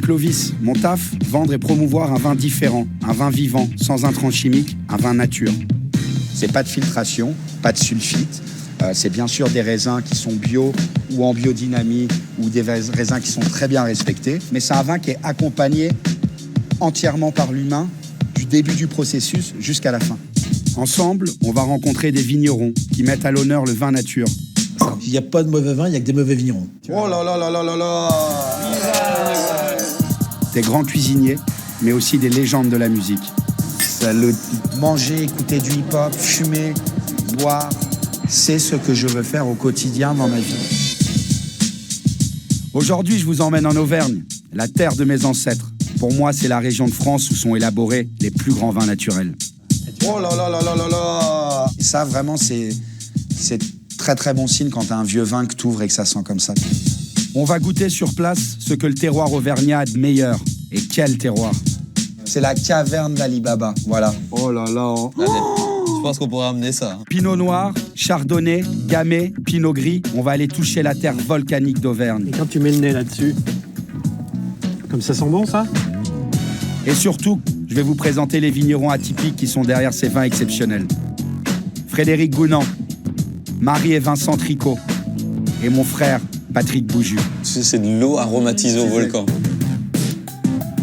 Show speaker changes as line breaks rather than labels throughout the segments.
Clovis. Mon taf, vendre et promouvoir un vin différent, un vin vivant, sans intrants chimiques, un vin nature. C'est pas de filtration, pas de sulfite. C'est bien sûr des raisins qui sont bio ou en biodynamie ou des raisins qui sont très bien respectés. Mais c'est un vin qui est accompagné entièrement par l'humain du début du processus jusqu'à la fin. Ensemble, on va rencontrer des vignerons qui mettent à l'honneur le vin nature.
Il n'y a pas de mauvais vin, il n'y a que des mauvais vignerons.
Oh là là là là là là.
Des grands cuisiniers, mais aussi des légendes de la musique.
Manger, écouter du hip-hop, fumer, boire, c'est ce que je veux faire au quotidien dans ma vie.
Aujourd'hui, je vous emmène en Auvergne, la terre de mes ancêtres. Pour moi, c'est la région de France où sont élaborés les plus grands vins naturels.
Oh là là là là là là. Et ça, vraiment, c'est très très bon signe quand t'as un vieux vin que t'ouvres et que ça sent comme ça.
On va goûter sur place ce que le terroir auvergnat a de meilleur. Et quel terroir!
C'est la caverne d'Ali Baba, voilà.
Oh là là.
Allez, je pense qu'on pourrait amener ça.
Pinot noir, chardonnay, gamay, pinot gris, on va aller toucher la terre volcanique d'Auvergne.
Et quand tu mets le nez là-dessus, comme ça sent bon, ça?
Et surtout, je vais vous présenter les vignerons atypiques qui sont derrière ces vins exceptionnels. Frédéric Gounand, Marie et Vincent Tricot, et mon frère, Patrick Bouju.
Tu sais, c'est de l'eau aromatisée au volcan.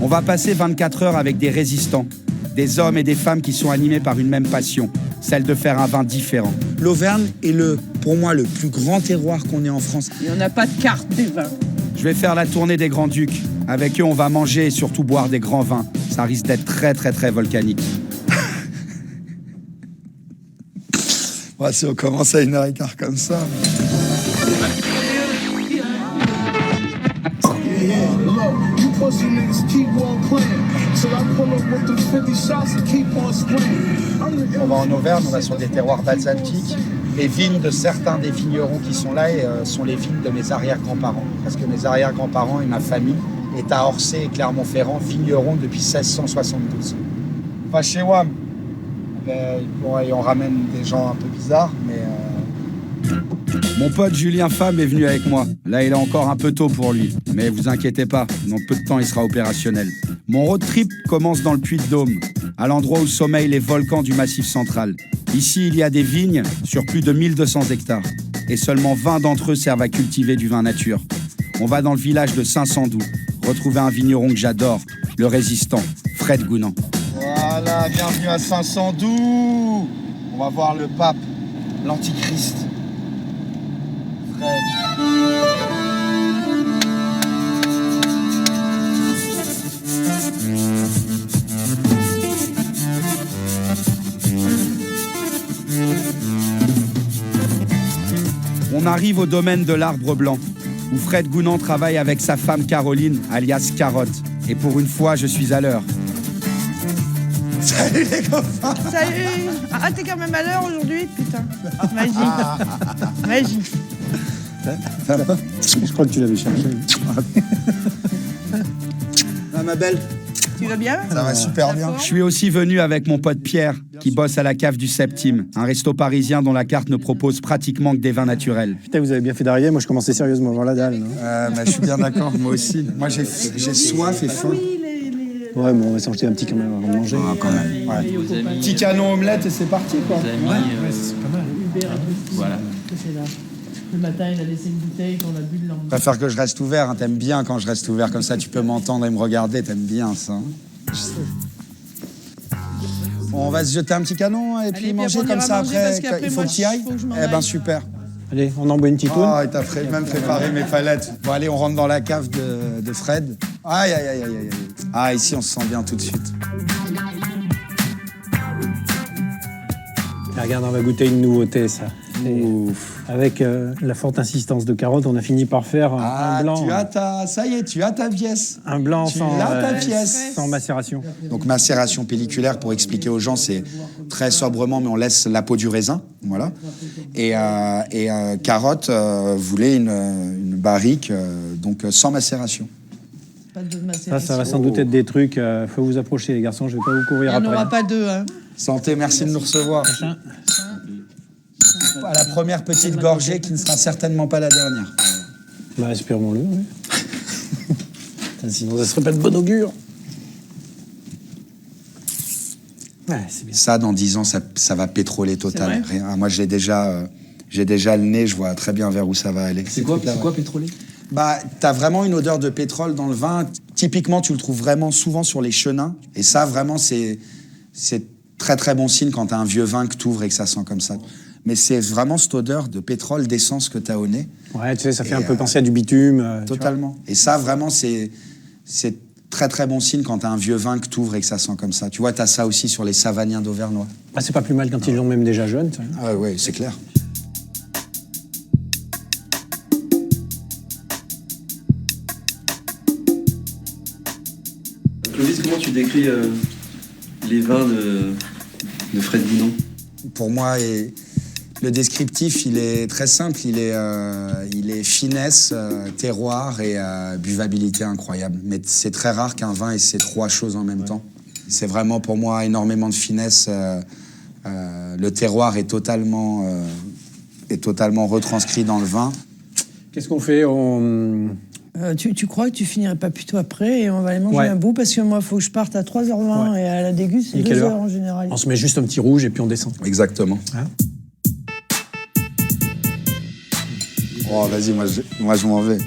On va passer 24 heures avec des résistants, des hommes et des femmes qui sont animés par une même passion, celle de faire un vin différent.
L'Auvergne est pour moi le plus grand terroir qu'on ait en France.
Et on n'a pas de carte des vins.
Je vais faire la tournée des Grands-Ducs. Avec eux, on va manger et surtout boire des grands vins. Ça risque d'être très, très, très volcanique.
Ouais, si on commence à 1h15 comme ça. On va en Auvergne, on va sur des terroirs basaltiques. Les vignes de certains des vignerons qui sont là sont les vignes de mes arrière-grands-parents. Parce que mes arrière-grands-parents et ma famille est à Orsay et Clermont-Ferrand, vignerons depuis 1672. Enfin, chez WAM, on ramène des gens un peu bizarres, mais...
Mon pote Julien Femme est venu avec moi. Là, il est encore un peu tôt pour lui. Mais vous inquiétez pas, dans peu de temps, il sera opérationnel. Mon road trip commence dans le Puy-de-Dôme, à l'endroit où sommeillent les volcans du Massif central. Ici, il y a des vignes sur plus de 1200 hectares. Et seulement 20 d'entre eux servent à cultiver du vin nature. On va dans le village de Saint-Sandoux, retrouver un vigneron que j'adore, le résistant, Fred Gounand.
Voilà, bienvenue à Saint-Sandoux. On va voir le pape, l'antichrist.
On arrive au domaine de l'Arbre Blanc, où Fred Gounand travaille avec sa femme Caroline, alias Carotte. Et pour une fois, je suis à l'heure.
Salut les copains.
Salut. Ah, t'es quand même à l'heure aujourd'hui, putain. Magie. Magie.
Je crois que tu l'avais cherché.
Ah, ma belle.
Tu vas bien?
Ça va super bien.
Je suis aussi venu avec mon pote Pierre, qui bosse à la cave du Septime, un resto parisien dont la carte ne propose pratiquement que des vins naturels.
Putain, vous avez bien fait d'arriver. Moi, je commençais sérieusement à voir la dalle. Non
Je suis bien d'accord, moi aussi. Moi, j'ai soif et faim.
Ouais, mais on va s'en jeter un petit quand même avant de manger.
Ah, quand même. Ouais. Petit canon omelette et c'est parti, quoi.
C'est pas mal.
Voilà.
Le matin, il a laissé une bouteille qu'on a bu le lendemain.
Je préfère que je reste ouvert, hein. T'aimes bien quand je reste ouvert comme ça, tu peux m'entendre et me regarder, t'aimes bien ça. Bon, on va se jeter un petit canon et puis manger comme ça après. Il faut que tu y ailles. Eh ben super.
Allez, on en boit une petite tourne.
Oh, il t'a même préparé mes palettes. Bon, allez, on rentre dans la cave de Fred. Aïe, aïe, aïe, aïe, aïe. Ah, ici, on se sent bien tout de suite.
Et regarde, on va goûter une nouveauté, ça. Avec la forte insistance de Carotte, on a fini par faire un blanc.
Ça y est, tu as ta pièce.
Un blanc
ta pièce.
sans macération.
Donc macération pelliculaire, pour expliquer aux gens, c'est très sobrement, mais on laisse la peau du raisin, voilà. Et Carotte voulait une barrique, donc sans macération.
Pas de macération.
Ça va sans doute être des trucs. Faut vous approcher, les garçons. Je vais pas vous courir
Il n'y en
après.
aura pas deux, hein.
Santé, merci de nous recevoir. À la première petite gorgée qui ne sera certainement pas la dernière.
Bah, espérons-le, oui. Sinon, ça serait pas de bon augure. Ouais, c'est bien.
Ça, dans 10 ans, ça va pétroler total.
C'est vrai
Rien. Moi, j'ai déjà le nez, je vois très bien vers où ça va aller.
C'est quoi pétrolé?
Bah, t'as vraiment une odeur de pétrole dans le vin. Typiquement, tu le trouves vraiment souvent sur les chenins. Et ça, vraiment, c'est très très bon signe quand t'as un vieux vin que t'ouvres et que ça sent comme ça. Mais c'est vraiment cette odeur de pétrole, d'essence que t'as au nez.
Ouais, tu sais, ça fait un peu penser à du bitume.
Totalement. Et ça, vraiment, c'est très très bon signe quand t'as un vieux vin que t'ouvres et que ça sent comme ça. Tu vois, t'as ça aussi sur les Savagniens d'Auvernois.
Ah, c'est pas plus mal quand ils l'ont même déjà jeune. Ça.
Ah ouais, c'est clair.
Clovis, comment tu décris les vins de Fred Guinon?
Pour moi, le descriptif, il est très simple. Il est finesse, terroir et buvabilité incroyable. Mais c'est très rare qu'un vin ait ces trois choses en même temps. C'est vraiment pour moi énormément de finesse. Le terroir est totalement retranscrit dans le vin.
Qu'est-ce qu'on fait?
Tu crois que tu finirais pas plutôt après et on va aller manger un bout parce que moi, il faut que je parte à 3h20 et à la déguste, c'est 2 heures en général.
On se met juste un petit rouge et puis on descend.
Exactement.
Hein?
Oh, vas-y, moi je m'en vais.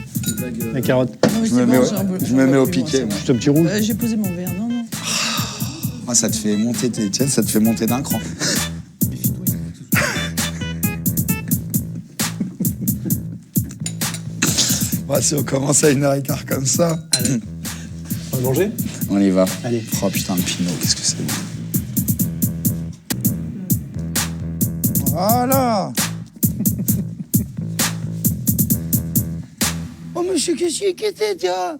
La carotte.
Non,
Je me mets au piquet.
Juste un petit rouge.
J'ai posé mon verre, non.
Moi, ça te fait monter, ça te fait monter d'un cran. Si on commence à 1h15 comme ça.
Allez. On va manger?
On y va.
Allez.
Oh putain, le pinot, qu'est-ce que c'est bon. Voilà. Oh monsieur, qu'est-ce qui était, tiens?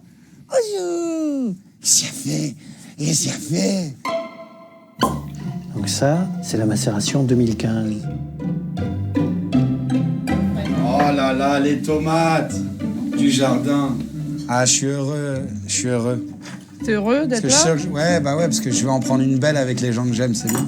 Oh, qu'est-ce qu'il a fait?
Donc ça, c'est la macération 2015.
Oh là là, les tomates du jardin. Ah, je suis heureux.
T'es heureux d'être là?
Ouais, parce que je vais en prendre une belle avec les gens que j'aime, c'est bien.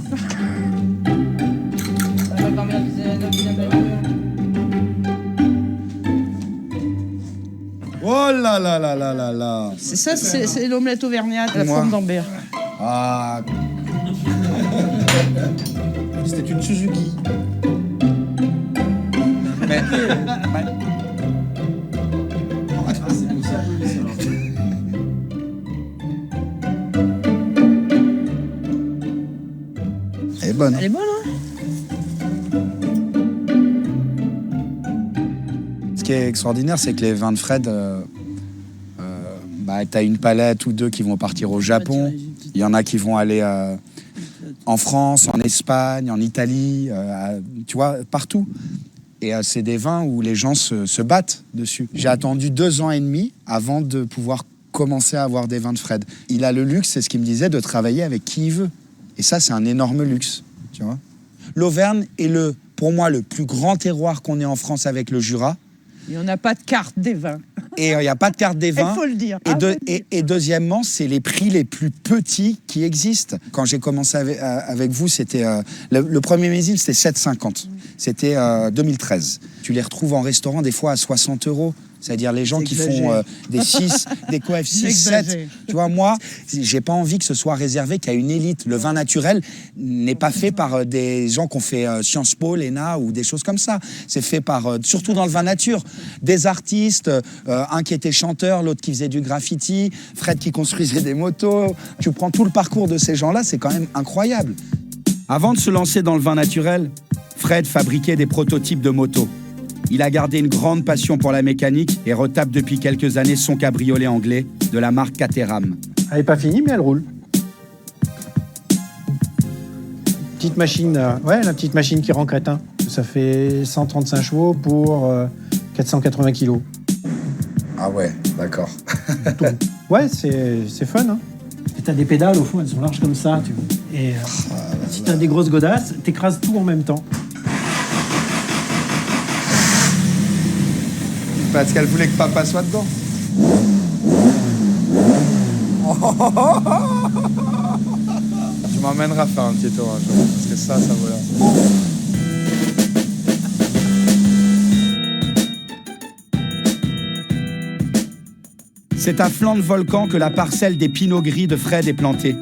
Oh là là là là là là.
C'est ça, c'est l'omelette auvergnate, la forme d'Ambert.
Ah.
C'était une Suzuki.
Mais... Elle est bonne.
Elle est bonne, hein?
Ce qui est extraordinaire, c'est que les vins de Fred, t'as une palette ou deux qui vont partir au Japon. Il y en a qui vont aller en France, en Espagne, en Italie, tu vois, partout. Et c'est des vins où les gens se battent dessus. J'ai attendu 2 ans et demi avant de pouvoir commencer à avoir des vins de Fred. Il a le luxe, c'est ce qu'il me disait, de travailler avec qui il veut. Et ça, c'est un énorme luxe, tu vois. L'Auvergne est pour moi, le plus grand terroir qu'on ait en France avec le Jura.
Et on n'a pas de carte des vins.
Et il n'y a pas de carte des vins.
Il faut le dire.
Et deuxièmement, c'est les prix les plus petits qui existent. Quand j'ai commencé avec vous, c'était le premier millésime, c'était 7,50. C'était 2013. Tu les retrouves en restaurant des fois à 60 €. C'est-à-dire les gens qui font des 6, des coefs 6, 7. Tu vois, moi, j'ai pas envie que ce soit réservé qu'à une élite. Le vin naturel n'est pas fait par des gens qui ont fait Sciences Po, l'ENA ou des choses comme ça. C'est fait par, surtout dans le vin nature, des artistes, un qui était chanteur, l'autre qui faisait du graffiti, Fred qui construisait des motos. Tu prends tout le parcours de ces gens-là, c'est quand même incroyable. Avant de se lancer dans le vin naturel, Fred fabriquait des prototypes de motos. Il a gardé une grande passion pour la mécanique et retape depuis quelques années son cabriolet anglais de la marque Caterham.
Elle n'est pas finie, mais elle roule. Petite machine, la petite machine qui rend crétin. Ça fait 135 chevaux pour 480 kilos.
Ah ouais, d'accord.
Ouais, c'est fun, hein. Et t'as des pédales, au fond, elles sont larges comme ça, tu vois. Et si t'as des grosses godasses, t'écrases tout en même temps.
Parce qu'elle voulait que papa soit dedans. Tu m'emmèneras faire un petit tour, parce que ça vaut là. C'est à flanc de volcan que la parcelle des pinots gris de Fred est plantée.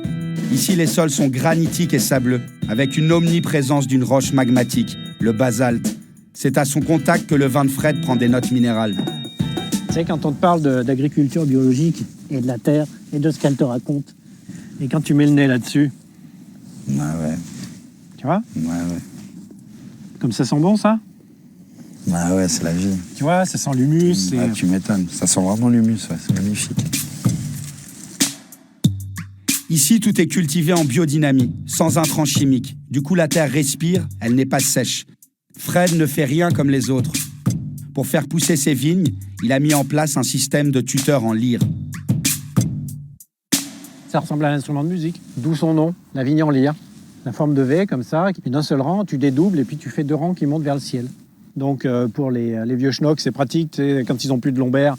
Ici, les sols sont granitiques et sableux, avec une omniprésence d'une roche magmatique, le basalte. C'est à son contact que le vin de Fred prend des notes minérales.
Tu sais, quand on te parle d'agriculture biologique et de la terre et de ce qu'elle te raconte, et quand tu mets le nez là-dessus,
Ouais.
tu vois,
Ouais.
comme ça sent bon, ça.
Ouais, c'est la vie.
Tu vois, ça sent l'humus.
Ouais, tu m'étonnes. Ça sent vraiment l'humus, ouais. C'est magnifique.
Ici, tout est cultivé en biodynamie, sans intrants chimiques. Du coup, la terre respire, elle n'est pas sèche. Fred ne fait rien comme les autres. Pour faire pousser ses vignes, il a mis en place un système de tuteurs en lyre.
Ça ressemble à un instrument de musique, d'où son nom, la vigne en lyre. La forme de V, comme ça, et d'un seul rang, tu dédoubles et puis tu fais 2 rangs qui montent vers le ciel. Donc pour les vieux schnocks, c'est pratique, tu sais, quand ils n'ont plus de lombaire,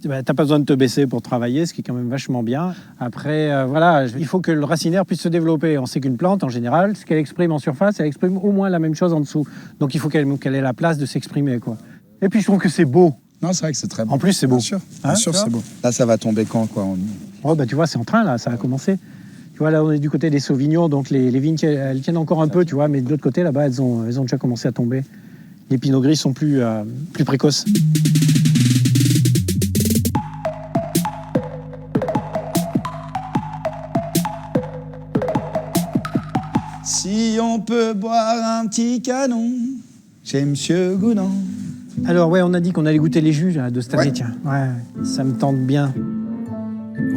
t'as pas besoin de te baisser pour travailler, ce qui est quand même vachement bien. Après, voilà, il faut que le racinaire puisse se développer. On sait qu'une plante, en général, ce qu'elle exprime en surface, elle exprime au moins la même chose en dessous. Donc il faut qu'elle ait la place de s'exprimer, quoi. Et puis je trouve que c'est beau.
Non, c'est vrai que c'est très beau.
En plus, c'est beau.
Bien sûr, c'est beau. Là, ça va tomber quand, quoi?
Oh, bah, tu vois, c'est en train, là, ça a commencé. Tu vois, là, on est du côté des Sauvignons, donc les vignes, elles tiennent encore un peu, tu vois, mais de l'autre côté, là-bas, elles ont déjà commencé à tomber. Les pinots gris sont plus précoces.
Si on peut boire un petit canon chez Monsieur Gounand.
Alors, ouais, on a dit qu'on allait goûter les jus là, de cette année, tiens. Ouais, ça me tente bien.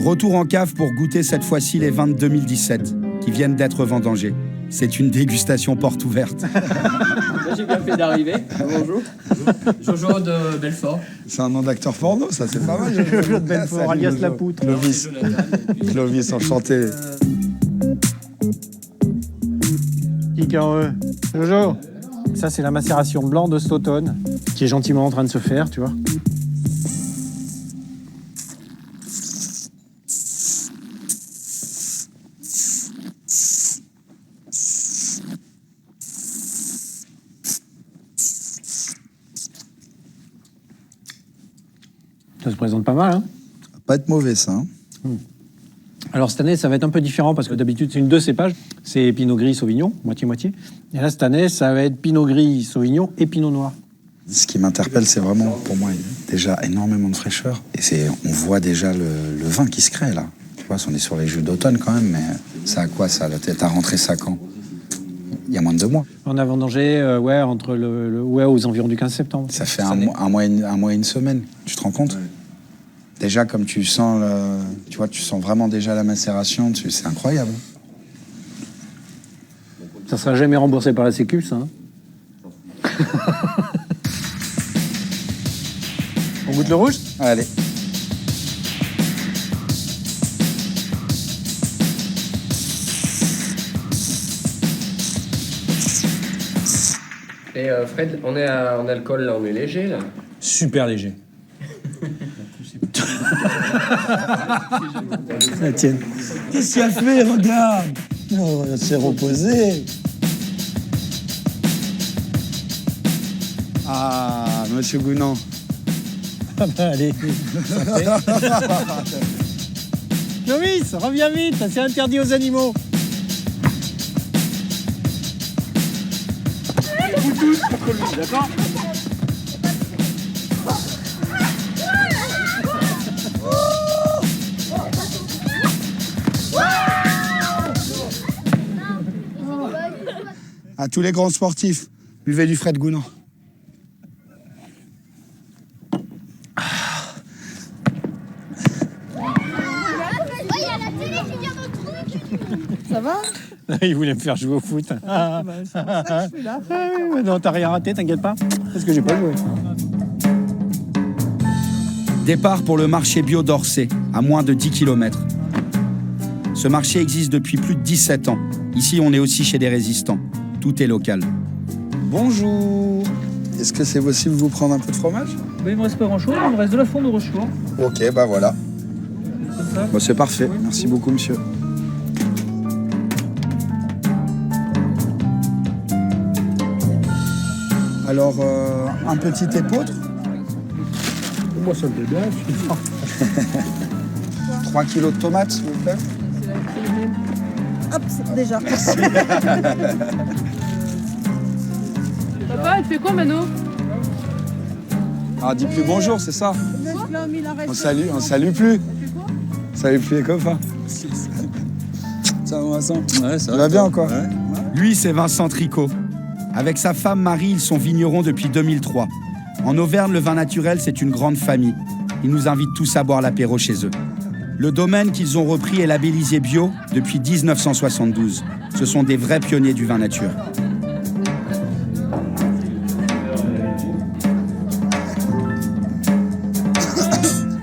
Retour en cave pour goûter cette fois-ci les vins de 2017, qui viennent d'être vendangés. C'est une dégustation porte ouverte.
Là, j'ai bien fait d'arriver. Bonjour. Jojo de Belfort.
C'est un nom d'acteur porno, ça, c'est pas mal.
Jojo de Belfort, alias La Poutre.
Clovis. Clovis, enchanté.
Qui en eux. Jojo. Ça, c'est la macération blanc de cet automne, qui est gentiment en train de se faire, tu vois. Ça se présente pas mal, hein?
Ça va pas être mauvais, ça. Hein.
Alors cette année, ça va être un peu différent parce que d'habitude, c'est une 2 cépages. C'est Pinot Gris, Sauvignon, moitié-moitié. Et là, cette année, ça va être Pinot Gris, Sauvignon et Pinot Noir.
Ce qui m'interpelle, c'est vraiment, pour moi, déjà énormément de fraîcheur. Et on voit déjà le vin qui se crée, là. Tu vois, on est sur les jus d'automne quand même, mais ça a quoi, ça? T'as rentré ça quand? Il y a moins de 2 mois.
On a vendangé, entre aux environs du 15 septembre.
Ça fait un mois et une semaine. Tu te rends compte? Ouais. Déjà, comme tu sens, tu vois, tu sens vraiment déjà la macération. C'est incroyable.
Ça sera jamais remboursé par la Sécu, ça. Hein. On goûte le rouge?
Allez.
Et Fred, on est en alcool, là, on est léger, là.
Super léger.
La tienne.
Qu'est-ce qu'il a fait? Regarde. Oh, il s'est reposé.
Ah, Monsieur Gounand.
Ah bah allez. Clovis, reviens vite, c'est interdit aux animaux. Vous tous contre lui, d'accord?
À tous les grands sportifs, buvez du Fred Gounand.
Ça va?
Il voulait me faire jouer au foot.
Bah, c'est pour ça que je suis là.
Non, t'as rien raté, t'inquiète pas. Parce que j'ai pas joué.
Départ pour le marché bio d'Orsay, à moins de 10 km. Ce marché existe depuis plus de 17 ans. Ici, on est aussi chez des résistants. Tout est local.
Bonjour. Est-ce que c'est possible de vous prendre un peu de fromage?
Oui, il me reste pas grand-chose, il me reste de la fonte de Rochefort.
Ok, bah voilà. Bah, c'est parfait.
Oui.
Merci beaucoup, monsieur. Alors, un petit épeautre.
Moi, ça me fait bien, celui-là.
3 kilos de tomates, s'il vous plaît.
Hop, déjà.
Papa, tu fais quoi, Mano?
Ah, dis plus bonjour, c'est ça? On salue plus. Salut plus les copains.
Ça va, Vincent? Ouais, ça
va bien, quoi.
Ouais.
Lui, c'est Vincent Tricot. Avec sa femme Marie, ils sont vignerons depuis 2003. En Auvergne, le vin naturel, c'est une grande famille. Ils nous invitent tous à boire l'apéro chez eux. Le domaine qu'ils ont repris est labellisé bio depuis 1972. Ce sont des vrais pionniers du vin nature.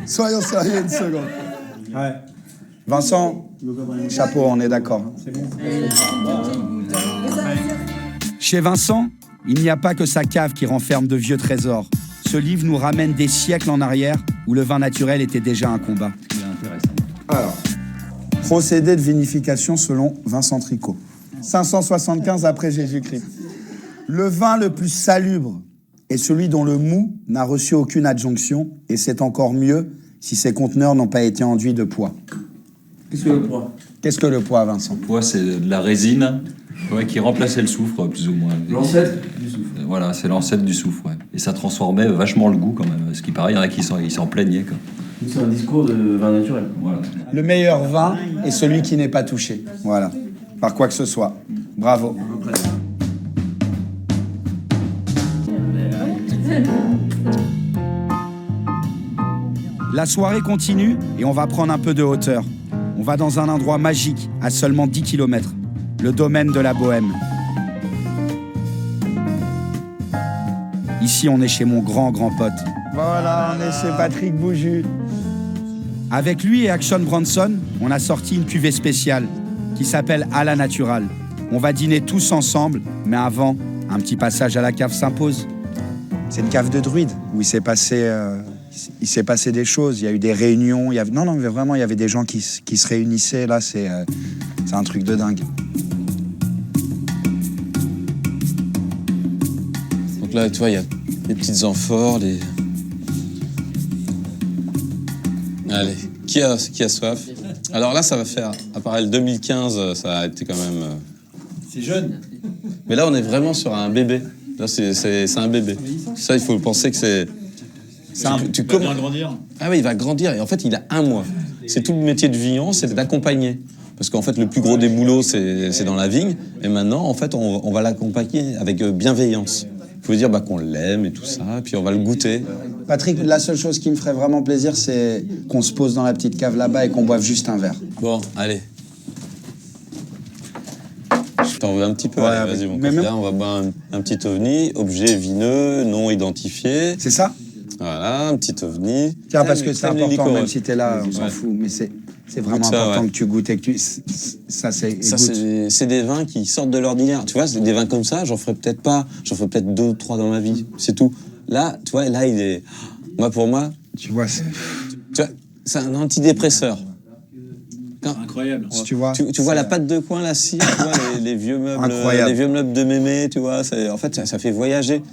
Soyons sérieux une seconde. Ouais. Vincent, chapeau, on est d'accord.
Chez Vincent, il n'y a pas que sa cave qui renferme de vieux trésors. Ce livre nous ramène des siècles en arrière où le vin naturel était déjà un combat.
Alors, procédé de vinification selon Vincent Tricot. 575 après Jésus-Christ. Le vin le plus salubre est celui dont le mou n'a reçu aucune adjonction, et c'est encore mieux si ses conteneurs n'ont pas été enduits de poids.
Qu'est-ce que le poids?
Qu'est-ce que le poids, Vincent?
Le poids, c'est de la résine qui remplaçait le soufre, plus ou moins.
L'ancêtre du soufre.
Voilà, c'est l'ancêtre du soufre, ouais. Et ça transformait vachement le goût, quand même. Ce qui paraît, il y en a qui s'en plaignaient, quoi.
C'est un discours de vin naturel.
Voilà.
Le meilleur vin est celui qui n'est pas touché. Voilà. Par quoi que ce soit. Bravo.
La soirée continue et on va prendre un peu de hauteur. On va dans un endroit magique, à seulement 10 km. Le domaine de la Bohème. Ici, on est chez mon grand pote.
Voilà, on est chez Patrick Bouju.
Avec lui et Action Bronson, on a sorti une cuvée spéciale qui s'appelle À la Naturale. On va dîner tous ensemble, mais avant, un petit passage à la cave s'impose.
C'est une cave de druide où il s'est passé des choses. Il y a eu des réunions. Non, mais vraiment, il y avait des gens qui se réunissaient. Là, c'est un truc de dingue.
Donc là, tu vois, il y a des petites amphores, des... Allez, qui a soif? Alors là, ça va faire, à part le 2015, ça a été quand même...
C'est jeune.
Mais là, on est vraiment sur un bébé. Là, c'est un bébé. Ça, il faut penser que c'est...
Il va bien grandir.
Ah oui, il va grandir. Et en fait, il a 1 mois. C'est tout le métier de vigneron, c'est d'accompagner. Parce qu'en fait, le plus gros des boulots, c'est dans la vigne. Et maintenant, en fait, on va l'accompagner avec bienveillance. Il faut dire qu'on l'aime et tout ça, puis on va le goûter.
Patrick, la seule chose qui me ferait vraiment plaisir, c'est qu'on se pose dans la petite cave là-bas et qu'on boive juste un verre.
Bon, allez. Je t'en veux un petit peu.
Ouais,
allez, vas-y, mon copain. On va boire un petit ovni, objet vineux, non identifié.
C'est ça?
Voilà, un petit ovni.
Tiens, parce que c'est important, même si t'es là, on s'en fout. Mais c'est vraiment important que tu goûtes et que tu... Ça,
c'est des vins qui sortent de l'ordinaire. Tu vois, c'est des vins comme ça, j'en ferai peut-être 2 ou 3 dans ma vie. C'est tout. Là, tu vois, là, il est... Pour moi...
Tu vois, c'est...
Tu vois, c'est un antidépresseur.
Incroyable.
Si tu vois,
tu vois la pâte de coin, la cire, tu vois, les vieux meubles, les vieux meubles de mémé, tu vois. En fait, ça fait voyager.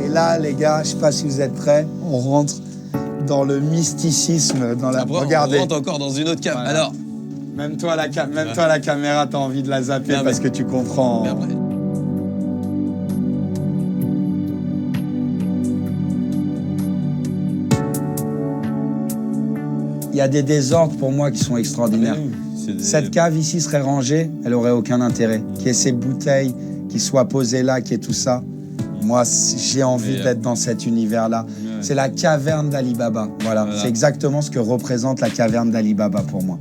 Et là, les gars, je sais pas si vous êtes prêts, on rentre dans le mysticisme, dans la...
Après,
Regardez.
on rentre encore dans une autre cave.
Voilà.
Alors...
Même toi, la caméra, t'as envie de la zapper parce que tu comprends... Il y a des désordres pour moi qui sont extraordinaires. Cette cave ici serait rangée, elle aurait aucun intérêt. Qu'il y ait ces bouteilles qui soient posées là, qu'il y ait tout ça. Moi, j'ai envie d'être dans cet univers-là. C'est la caverne d'Ali Baba. Voilà. C'est exactement ce que représente la caverne d'Ali Baba pour moi.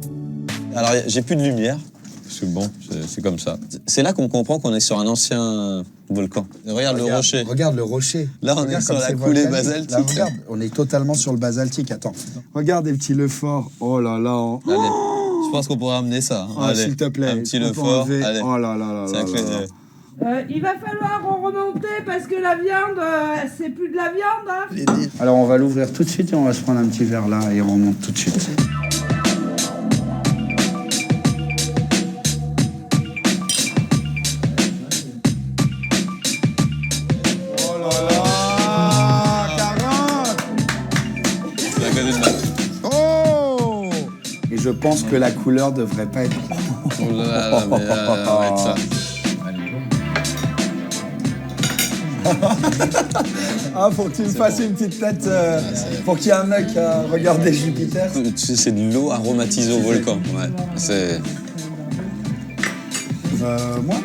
Alors, j'ai plus de lumière, parce que bon, c'est comme ça. C'est là qu'on comprend qu'on est sur un ancien volcan. Regarde le rocher.
Regarde le rocher.
Là, on est sur la coulée basaltique.
Là, regarde, on est totalement sur le basaltique. Attends. Regarde les petits Lefort. Oh là là.
Allez, je pense qu'on pourrait amener ça.
Oh, s'il te plaît.
Un petit Lefort. Allez.
Oh là là là là.
Il va falloir remonter parce que la viande, c'est plus de la viande. Hein.
Alors, on va l'ouvrir tout de suite et on va se prendre un petit verre là et on remonte tout de suite. Oh
côté de moi.
Oh! Et je pense que la couleur devrait pas être...
Oh là là, mais arrête ça.
Ah, faut que tu me fasses une petite tête pour qu'il y ait un mec à regarder Jupiter.
Tu sais, c'est de l'eau aromatisée au volcan. Ouais, c'est...
Moi?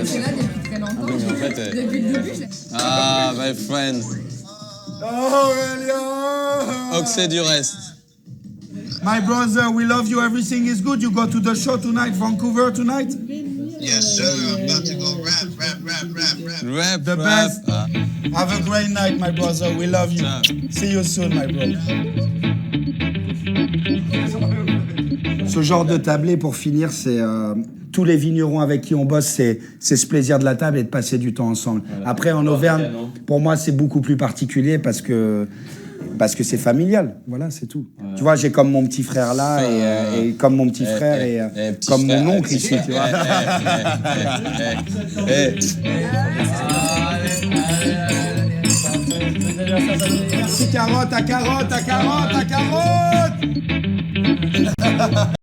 C'est là depuis très longtemps.
Oui, mais en fait,
Depuis le début,
Ah, my friend.
Oh, Aurélien!
Oxy du reste.
My brother, we love you. Everything is good. You go to the show tonight, Vancouver tonight?
Yes, sir. I'm about to go rap.
Rap,
The
rap.
best. Have a great night, my brother. We love you. See you soon, my brother. Ce genre de tablé, pour finir, c'est tous les vignerons avec qui on bosse, c'est ce plaisir de la table et de passer du temps ensemble. Voilà. Après, en Auvergne, pour moi, c'est beaucoup plus particulier parce que c'est familial. Voilà, c'est tout. Ouais. Tu vois, j'ai comme mon petit frère là et comme mon petit frère et comme frère, mon oncle ici, tu vois. Merci carotte, à carotte, à carotte, à carotte.